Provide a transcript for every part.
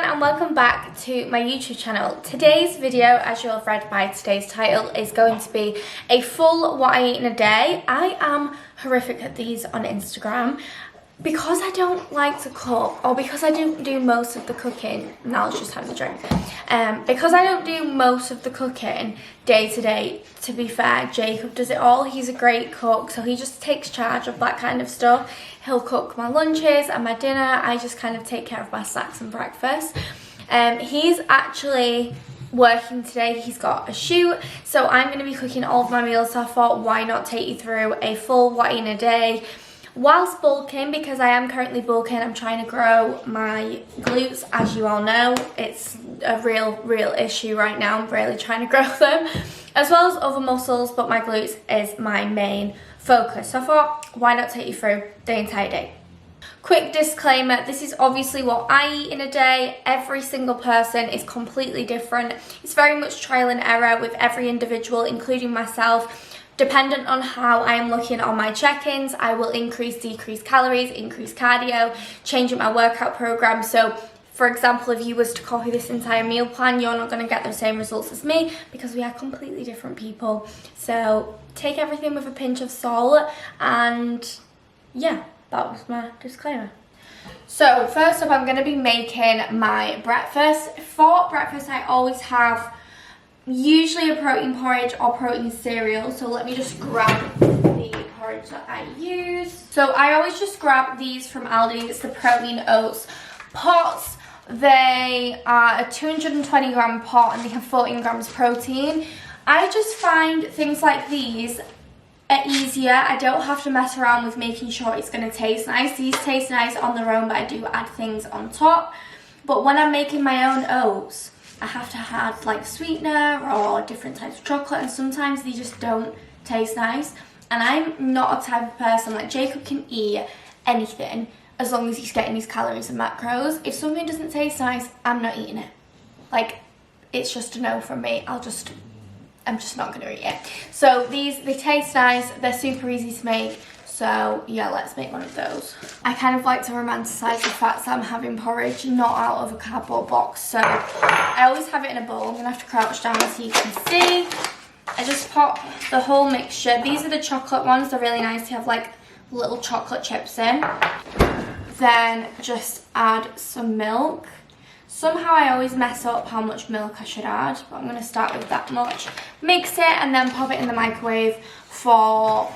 and welcome back to my YouTube channel. Today's video, as you'll have read by today's title, is going to be a full what I eat in a day. I am horrific at these on Instagram. Because I don't like to cook, or because I don't do most of the cooking, now I was just having a drink, because I don't do most of the cooking day to day, to be fair, Jacob does it all. He's a great cook, so he just takes charge of that kind of stuff. He'll cook my lunches and my dinner. I just kind of take care of my snacks and breakfast. He's actually working today. He's got a shoot, so I'm going to be cooking all of my meals, so I thought, why not take you through a full what I eat in a day whilst bulking, because I am currently bulking. I'm trying to grow my glutes, as you all know. It's a real issue right now. I'm really trying to grow them, as well as other muscles, but my glutes is my main focus. So I thought, why not take you through the entire day? Quick disclaimer, this is obviously what I eat in a day. Every single person is completely different. It's very much trial and error with every individual, including myself. Dependent on how I am looking on my check-ins, I will increase, decrease calories, increase cardio, change up my workout program. So, for example, if you was to copy this entire meal plan, you're not going to get the same results as me, because we are completely different people. So, take everything with a pinch of salt, and yeah, that was my disclaimer. So, first up, I'm going to be making my breakfast. For breakfast, I always have usually a protein porridge or protein cereal. So let me just grab the porridge that I use. So I always just grab these from Aldi. It's the protein oats pots. They are a 220 gram pot and they have 14 grams protein. I just find things like these are easier. I don't have to mess around with making sure it's going to taste nice. These taste nice on their own, but I do add things on top. But when I'm making my own oats, I have to add like sweetener or different types of chocolate, and sometimes they just don't taste nice. And I'm not a type of person, like Jacob can eat anything as long as he's getting his calories and macros. If something doesn't taste nice, I'm not eating it. Like, it's just a no from me. I'm just not gonna eat it. So these, they taste nice, they're super easy to make. So yeah, let's make one of those. I kind of like to romanticize the fact that I'm having porridge not out of a cardboard box. So I always have it in a bowl. I'm gonna have to crouch down so you can see. I just pop the whole mixture. These are the chocolate ones. They're really nice to have like little chocolate chips in. Then just add some milk. Somehow I always mess up how much milk I should add, but I'm gonna start with that much. Mix it and then pop it in the microwave for,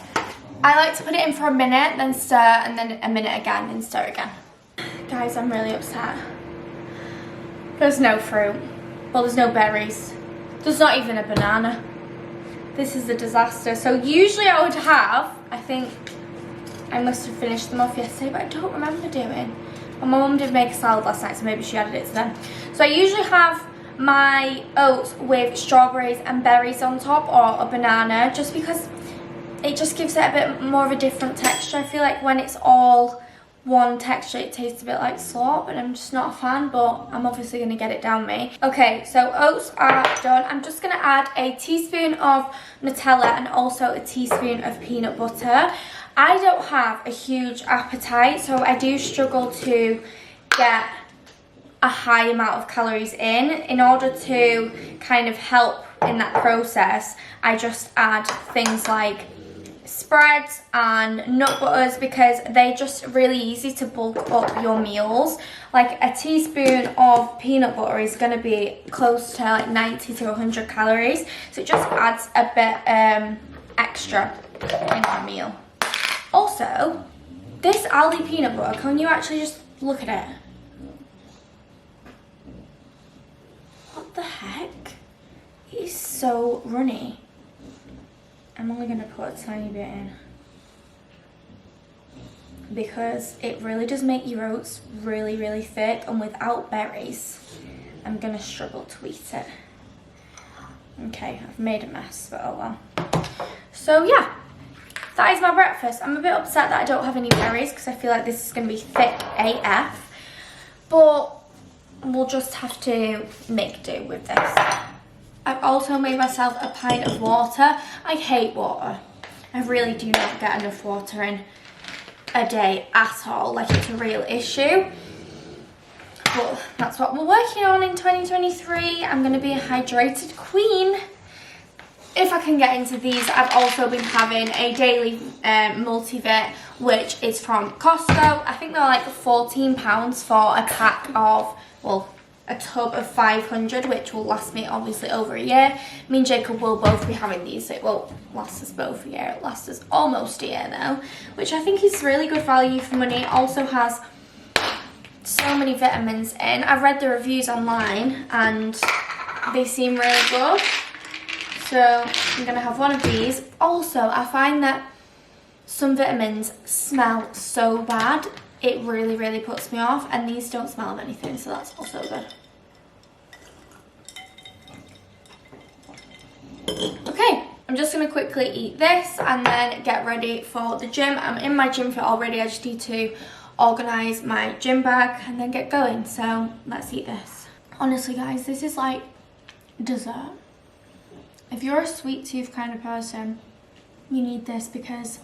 I like to put it in for a minute, then stir, and then a minute again, and stir again. Guys, I'm really upset. There's no fruit. Well, there's no berries. There's not even a banana. This is a disaster. So usually I would have, I think I must have finished them off yesterday, but I don't remember doing. And my mum did make a salad last night, so maybe she added it to them. So I usually have my oats with strawberries and berries on top, or a banana, just because it just gives it a bit more of a different texture. I feel like when it's all one texture, it tastes a bit like slop, and I'm just not a fan, but I'm obviously going to get it down me. Okay, so oats are done. I'm just going to add a teaspoon of Nutella and also a teaspoon of peanut butter. I don't have a huge appetite, so I do struggle to get a high amount of calories in. In order to kind of help in that process, I just add things like spreads and nut butters, because they're just really easy to bulk up your meals. Like a teaspoon of peanut butter is going to be close to like 90 to 100 calories, so it just adds a bit extra in our meal. Also, this Aldi peanut butter, can you actually just look at it? What the heck? It is so runny. I'm only going to put a tiny bit in, because it really does make your oats really thick, and without berries, I'm going to struggle to eat it. Okay, I've made a mess, but oh well. So yeah, that is my breakfast. I'm a bit upset that I don't have any berries, because I feel like this is going to be thick AF, but we'll just have to make do with this. I've also made myself a pint of water. I hate water. I really do not get enough water in a day at all. Like, it's a real issue. But that's what we're working on in 2023. I'm going to be a hydrated queen. If I can get into these, I've also been having a daily multivit, which is from Costco. I think they're like £14 for a pack of, well, a tub of 500, which will last me obviously over a year. Me and Jacob will both be having these, so it won't last us both a year. It'll last us almost a year now, which I think is really good value for money. It also has so many vitamins in. I've read the reviews online and they seem really good. So I'm going to have one of these. Also, I find that some vitamins smell so bad. It really, really puts me off. And these don't smell of anything, so that's also good. Okay, I'm just going to quickly eat this and then get ready for the gym. I'm in my gym fit already. I just need to organise my gym bag and then get going. So let's eat this. Honestly, guys, this is like dessert. If you're a sweet tooth kind of person, you need this because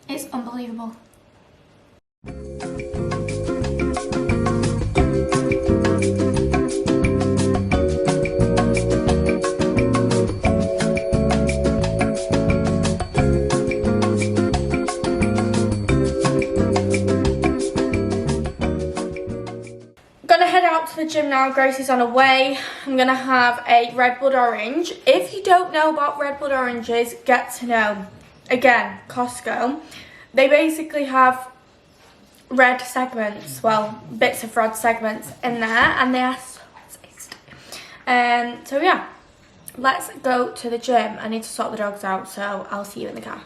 it's unbelievable. To the gym now. Grace is on her way. I'm gonna have a Red Blood Orange. If you don't know about Red Blood Oranges, get to know. Again, Costco. They basically have red segments, well, bits of red segments in there, and they are so tasty. So yeah, let's go to the gym. I need to sort the dogs out, so I'll see you in the car.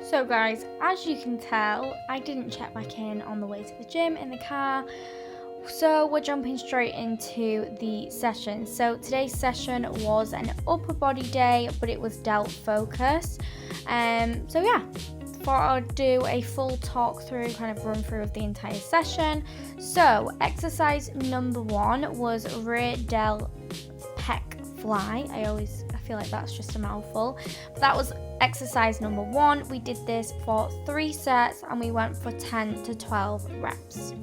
So guys, as you can tell, I didn't check back in on the way to the gym in the car. So we're jumping straight into the session. So today's session was an upper body day, but it was delt focus. So yeah, thought I'd do a full talk through, kind of run through of the entire session. So exercise number 1 was rear delt pec fly. I feel like that's just a mouthful. But that was exercise number 1. We did this for 3 sets and we went for 10 to 12 reps.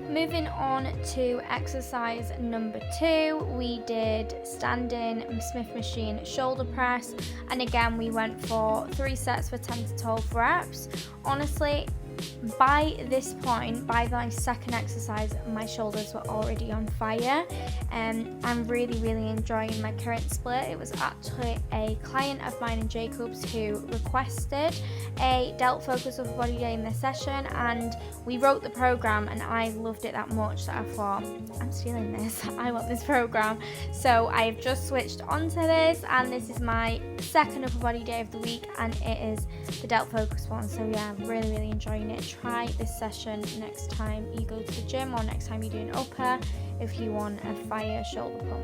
Moving on to exercise number 2, we did standing Smith machine shoulder press, and again we went for 3 sets for 10 to 12 reps. Honestly, by this point, by my second exercise, my shoulders were already on fire, and I'm really enjoying my current split. It was actually a client of mine and Jacob's who requested a delt focus upper body day in this session, and we wrote the program and I loved it that much that I thought, I'm stealing this, I want this program. So I've just switched onto this, and this is my second upper body day of the week, and it is the delt focus one. So yeah, I'm really enjoying it. Try this session next time you go to the gym or next time you do an upper if you want a fire shoulder pump.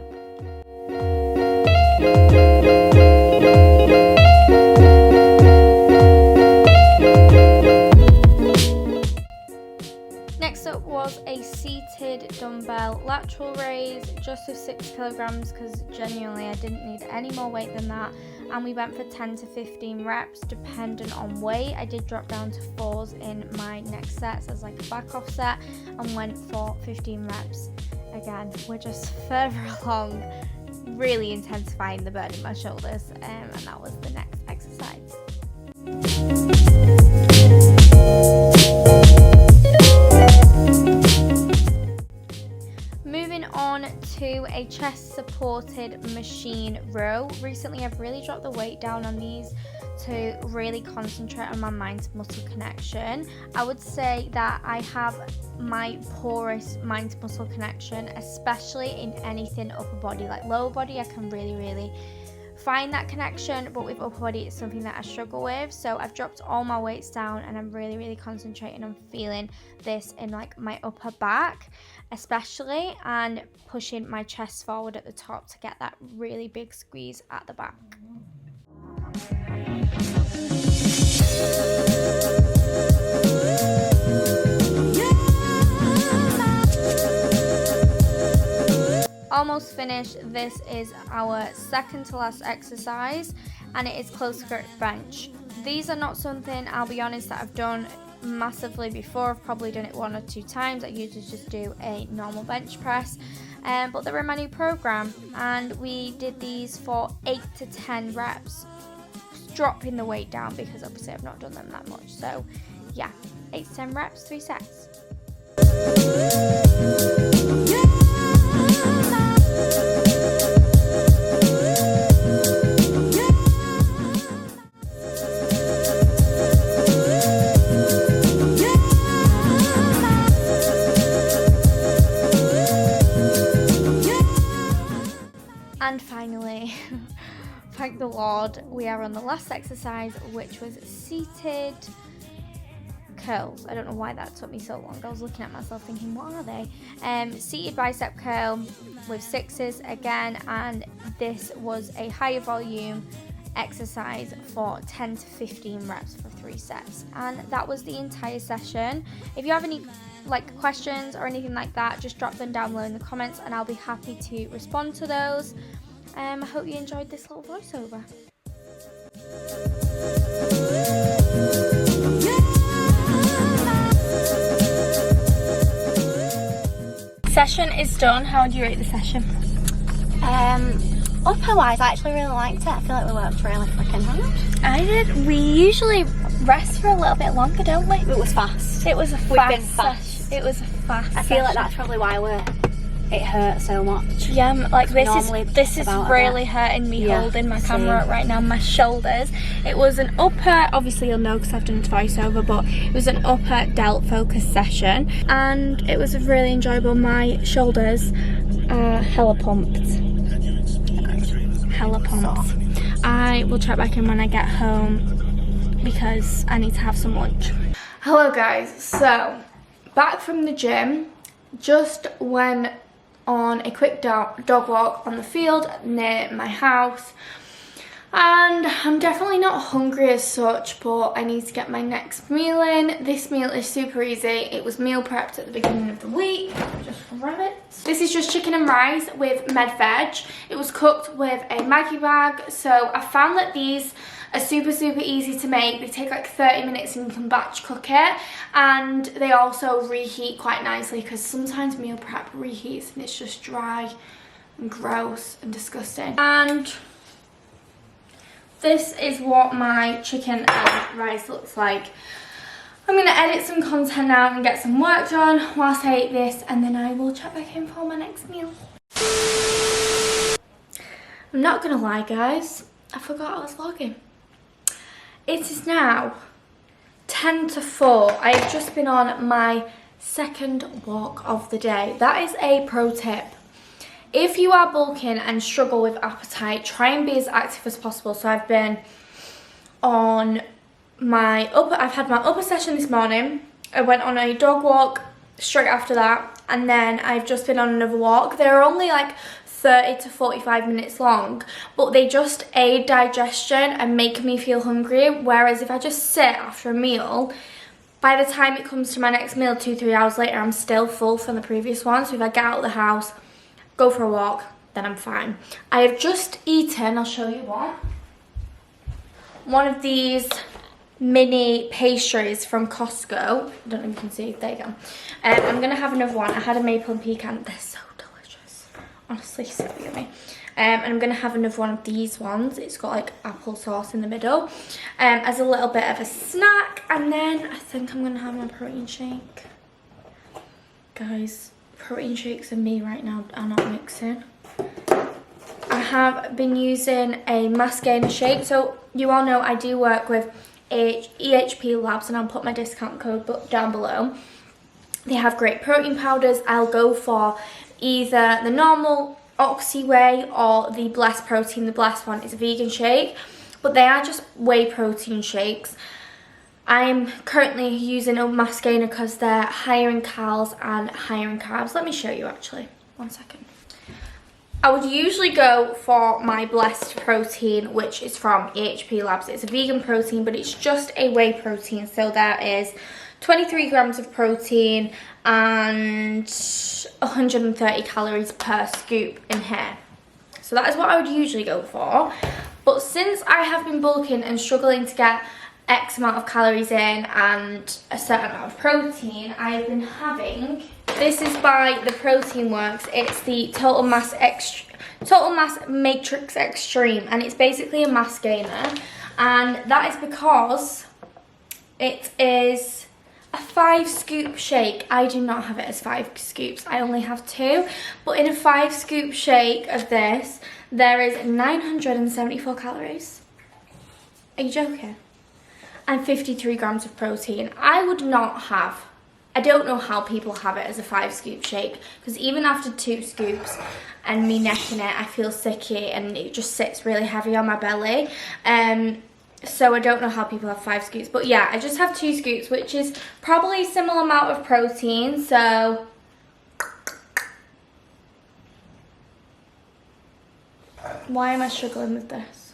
Next up was a seated dumbbell lateral raise, just with 6 kilograms, because genuinely I didn't need any more weight than that, and we went for 10 to 15 reps dependent on weight. I did drop down to 4s in my next sets as like a back off set and went for 15 reps. Again, we're just further along, really intensifying the burn in my shoulders, and that was the next exercise. Moving on to a chest supported machine row. Recently I've really dropped the weight down on these to really concentrate on my mind muscle connection. I would say that I have my poorest mind muscle connection, especially in anything upper body. Like lower body I can really find that connection, but with upper body it's something that I struggle with. So I've dropped all my weights down and I'm really concentrating on feeling this in like my upper back especially, and pushing my chest forward at the top to get that really big squeeze at the back. almost finished. This is our second to last exercise, and it is close grip bench. These are not something, I'll be honest, that I've done massively before. I've probably done it 1 or 2 times. I usually just do a normal bench press, but they're in my new program, and we did these for 8 to 10 reps, dropping the weight down because obviously I've not done them that much. So yeah, 8 to 10 reps, 3 sets. And finally, thank the Lord, we are on the last exercise, which was seated curls. I don't know why that took me so long. I was looking at myself thinking, what are they? Seated bicep curl with 6s again, and this was a higher volume exercise for 10 to 15 reps for 3 sets, and that was the entire session. If you have any questions or anything like that, just drop them down below in the comments and I'll be happy to respond to those. I hope you enjoyed this little voiceover. Session is done. How would you rate the session? Upper wise, I actually really liked it. I feel like we worked really freaking hard. I did. We usually rest for a little bit longer, don't we? It was fast. It was a fast. It was a fast. I feel like that's probably why it hurt so much. Yeah, like this is really hurting me holding my camera right now. My shoulders. It was an upper. Obviously, you'll know because I've done a voiceover, but it was an upper delt focus session, and it was really enjoyable. My shoulders are hella pumped. I will check back in when I get home because I need to have some lunch. Hello guys, so back from the gym. Just went on a quick dog walk on the field near my house, and I'm definitely not hungry as such, but I need to get my next meal in. This meal is super easy. It was meal prepped at the beginning of the week. Just grab it. This is just chicken and rice with med veg. It was cooked with a Maggi bag, so I found that these are super easy to make. They take like 30 minutes and you can batch cook it, and they also reheat quite nicely because sometimes meal prep reheats and it's just dry and gross and disgusting. And this is what my chicken and rice looks like. I'm going to edit some content now and get some work done whilst I eat this, and then I will check back in for my next meal. I'm not going to lie guys, I forgot I was vlogging. It is now 10 to 4. I have just been on my second walk of the day. That is a pro tip. If you are bulking and struggle with appetite, try and be as active as possible. So I've been on I've had my upper session this morning. I went on a dog walk straight after that, and then I've just been on another walk. They're only like 30 to 45 minutes long, but they just aid digestion and make me feel hungry. Whereas if I just sit after a meal, by the time it comes to my next meal 2-3 hours later, I'm still full from the previous one. So if I get out of the house, go for a walk, then I'm fine. I have just eaten, I'll show you one of these mini pastries from Costco. I don't know if you can see, there you go. I'm gonna have another one. I had a maple and pecan, they're so delicious, honestly so yummy. And I'm gonna have another one of these ones. It's got like applesauce in the middle, as a little bit of a snack. And then I think I'm gonna have my protein shake. Guys, protein shakes and me right now are not mixing. I have been using a mass gainer shake. So you all know I do work with EHP Labs, and I'll put my discount code down below. They have great protein powders. I'll go for either the normal Oxy Whey or the Blessed Protein. The Blessed one is a vegan shake, but they are just whey protein shakes. I'm currently using a mass gainer because they're higher in calories and higher in carbs. Let me show you actually, 1 second. I would usually go for my Blessed Protein, which is from EHP Labs. It's a vegan protein, but it's just a whey protein, so there is 23 grams of protein and 130 calories per scoop in here. So that is what I would usually go for. But since I have been bulking and struggling to get X amount of calories in and a certain amount of protein, I've been having, this is by the Protein Works. It's the Total Mass Matrix Extreme, and it's basically a mass gainer. And that is because it is a 5 scoop shake. I do not have it as 5 scoops. I only have 2. But in a 5 scoop shake of this, there is 974 calories. Are you joking? And 53 grams of protein. I would not have, I don't know how people have it as a 5 scoop shake, because even after 2 scoops and me necking it, I feel sicky and it just sits really heavy on my belly. So I don't know how people have 5 scoops, but yeah, I just have 2 scoops, which is probably a similar amount of protein. So why am I struggling with this?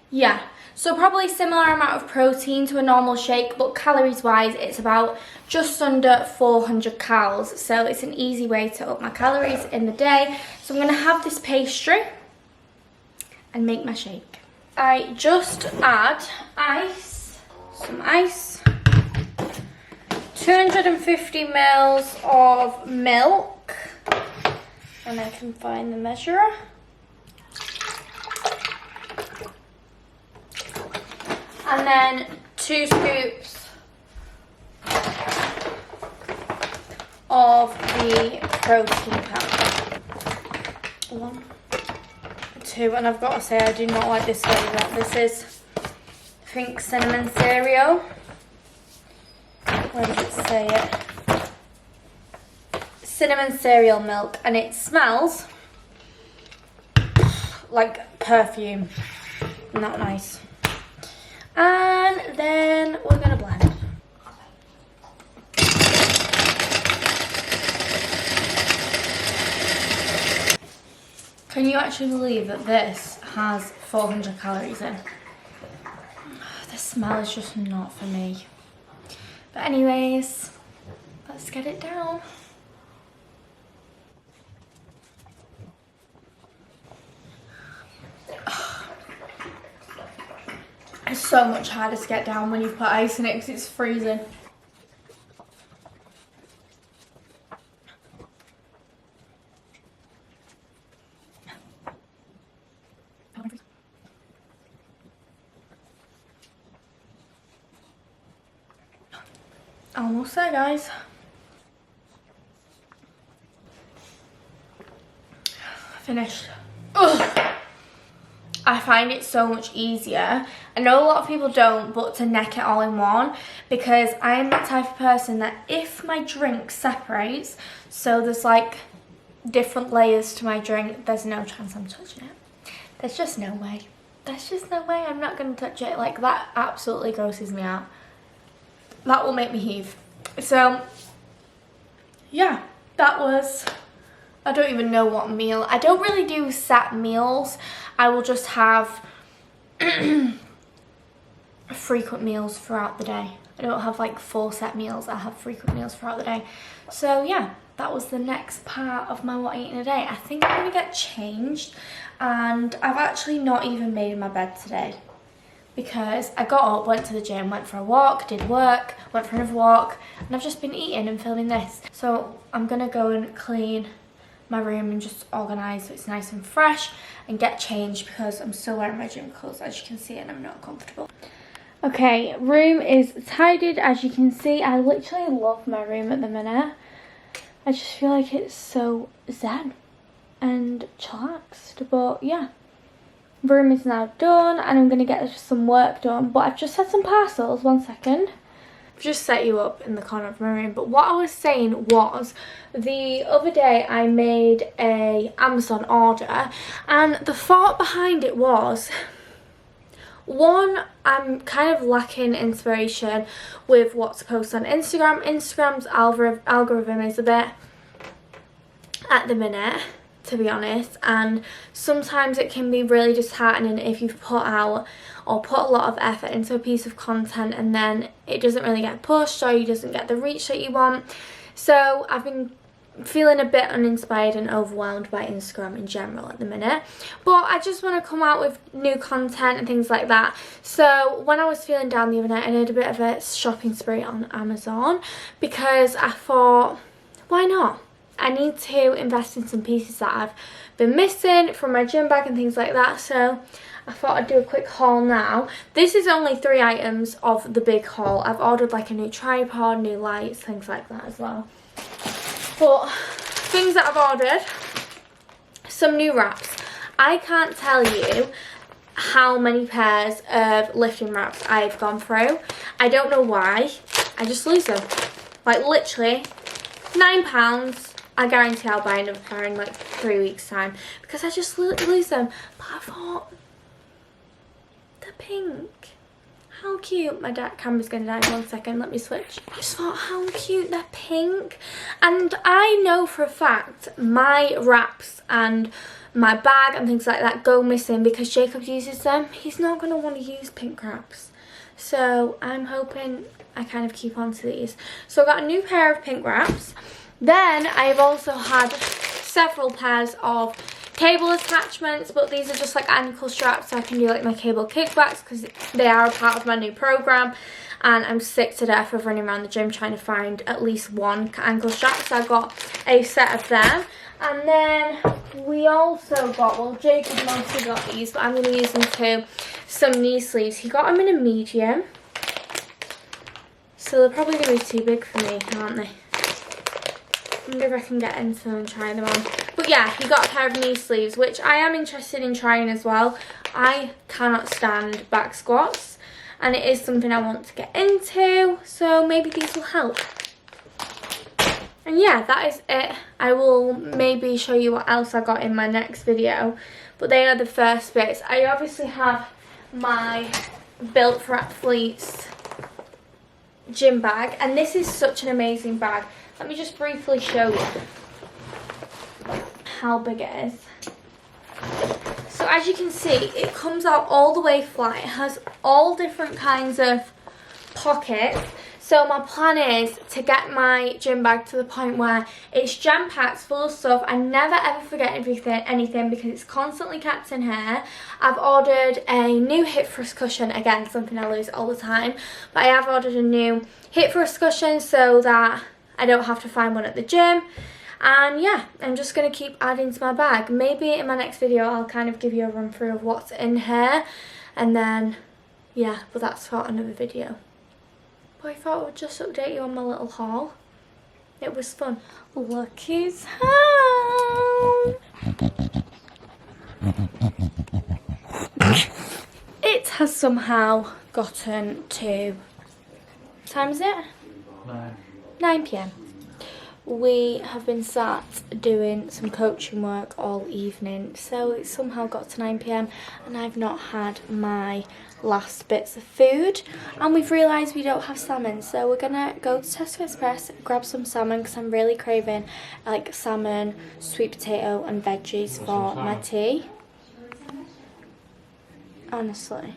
Yeah, so probably similar amount of protein to a normal shake, but calories wise, it's about just under 400 calories. So it's an easy way to up my calories in the day. So I'm gonna have this pastry and make my shake. I just add some ice, 250 mils of milk, and I can find the measurer. And then 2 scoops of the protein powder. 1, 2, and I've got to say I do not like this flavour. This is, I think, cinnamon cereal. Where does it say it? Cinnamon cereal milk, and it smells like perfume. Not nice. And then we're gonna blend. Can you actually believe that this has 400 calories in? The smell is just not for me. But anyways, let's get it down. It's so much harder to get down when you put ice in it because it's freezing. Almost there, guys. Finished. Ugh. I find it so much easier. I know a lot of people don't, but to neck it all in one, because I am that type of person that if my drink separates, so there's like different layers to my drink, there's no chance I'm touching it. There's just no way. There's just no way I'm not going to touch it. Like, that absolutely grosses me out. That will make me heave. So, yeah, that was, I don't even know what meal. I don't really do set meals. I will just have frequent meals throughout the day. I don't have like 4 set meals. I have frequent meals throughout the day. So yeah, that was the next part of my what I eat in a day. I think I'm gonna get changed, and I've actually not even made my bed today because I got up, went to the gym, went for a walk, did work, went for another walk, and I've just been eating and filming this. So I'm gonna go and clean my room and just organise so it's nice and fresh and get changed because I'm still wearing my gym clothes, as you can see, and I'm not comfortable. Okay, room is tidied, as you can see. I literally love my room at the minute. I just feel like it's so zen and chillaxed. But yeah, room is now done and I'm going to get some work done. But I've just had some parcels. 1 second. I've just set you up in the corner of my room. But what I was saying was, the other day I made a Amazon order, and the thought behind it was, one, I'm kind of lacking inspiration with what to post on Instagram. Instagram's algorithm is a bit at the minute, to be honest, and sometimes it can be really disheartening if you've put out or put a lot of effort into a piece of content and then it doesn't really get pushed or you doesn't get the reach that you want. So I've been feeling a bit uninspired and overwhelmed by Instagram in general at the minute, but I just want to come out with new content and things like that. So when I was feeling down the other night, I did a bit of a shopping spree on Amazon because I thought, why not? I need to invest in some pieces that I've been missing from my gym bag and things like that, so I thought I'd do a quick haul now. This is only 3 items of the big haul. I've ordered like a new tripod, new lights, things like that as well. But things that I've ordered, some new wraps. I can't tell you how many pairs of lifting wraps I've gone through. I don't know why. I just lose them. Like literally, £9. I guarantee I'll buy another pair in like 3 weeks time because I just lose them. But I thought, the pink. How cute. My camera's going to die in 1 second. Let me switch. I just thought, how cute. They're pink. And I know for a fact my wraps and my bag and things like that go missing because Jacob uses them. He's not going to want to use pink wraps. So I'm hoping I kind of keep on to these. So I got a new pair of pink wraps. Then I've also had several pairs of cable attachments, but these are just like ankle straps so I can do like my cable kickbacks because they are a part of my new program and I'm sick to death of running around the gym trying to find at least one ankle strap, so I got a set of them. And then we also got, well, Jacob mostly got these, but I'm going to use them too, some knee sleeves. He got them in a medium, so they're probably going to be too big for me, aren't they? I wonder if I can get into them and try them on. But yeah, he got a pair of knee sleeves, which I am interested in trying as well. I cannot stand back squats, and it is something I want to get into, so maybe these will help. And yeah, that is it. I will maybe show you what else I got in my next video, but they are the first bits. I obviously have my Built for Athletes gym bag, and this is such an amazing bag. Let me just briefly show you how big it is. So as you can see, it comes out all the way flat. It has all different kinds of pockets. So my plan is to get my gym bag to the point where it's jam-packed full of stuff. I never ever forget anything because it's constantly kept in here. I've ordered a new hip thrust cushion. Again, something I lose all the time. But I have ordered a new hip thrust cushion so that I don't have to find one at the gym. And yeah, I'm just going to keep adding to my bag. Maybe in my next video I'll kind of give you a run through of what's in here. And then, yeah, but that's for another video. But I thought I would just update you on my little haul. It was fun. Look who's home. It has somehow gotten to, what time is it? 9 PM. We have been sat doing some coaching work all evening, so it's somehow got to 9 PM and I've not had my last bits of food, and we've realised we don't have salmon, so we're gonna go to Tesco Express, grab some salmon because I'm really craving like salmon, sweet potato and veggies for my tea. Honestly,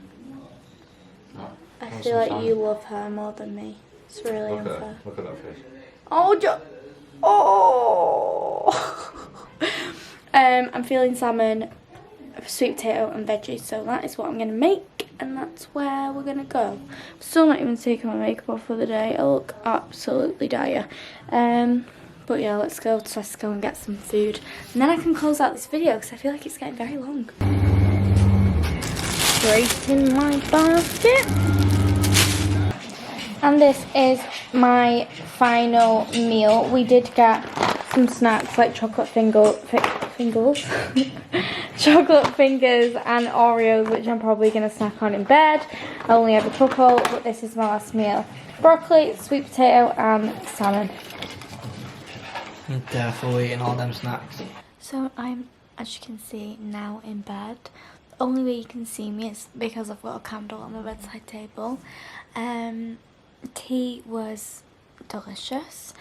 I feel like you love her more than me. It's really unfair. Look at that fish. I'm feeling salmon, sweet potato and veggies, so that is what I'm going to make, and that's where we're going to go. I'm still not even taking my makeup off for the day. I look absolutely dire. But yeah, let's go to Tesco and get some food, and then I can close out this video because I feel like it's getting very long. Straight in my basket. And this is my final meal. We did get some snacks like chocolate fingers, chocolate fingers and Oreos, which I'm probably going to snack on in bed. I only have a couple, but this is my last meal. Broccoli, sweet potato and salmon. Definitely eating all them snacks. So I'm, as you can see, now in bed. The only way you can see me is because I've got a candle on my bedside table. Tea was delicious.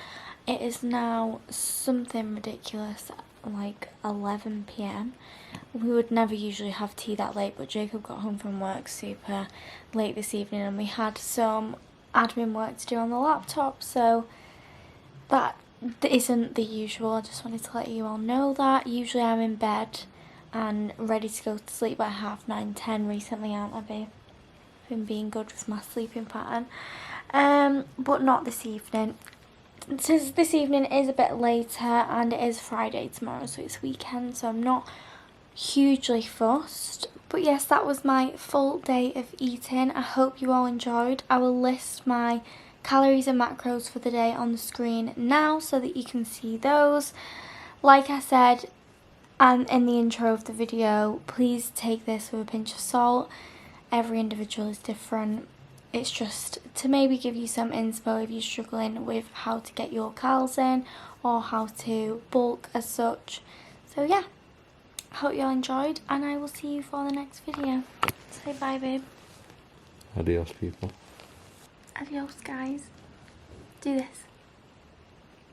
It is now something ridiculous like 11 p.m. We would never usually have tea that late, but Jacob got home from work super late this evening and we had some admin work to do on the laptop, so that isn't the usual. I just wanted to let you all know that. Usually I'm in bed and ready to go to sleep by 9:30, 10 recently, aren't I, babe? I've been being good with my sleeping pattern. But not this evening. Since this evening is a bit later and it is Friday tomorrow, so it's weekend, so I'm not hugely fussed. But yes, that was my full day of eating. I hope you all enjoyed. I will list my calories and macros for the day on the screen now so that you can see those. Like I said in the intro of the video, please take this with a pinch of salt. Every individual is different. It's just to maybe give you some inspo if you're struggling with how to get your calories in or how to bulk as such. So yeah, hope you all enjoyed and I will see you for the next video. Say bye, babe. Adios, people. Adios, guys. Do this.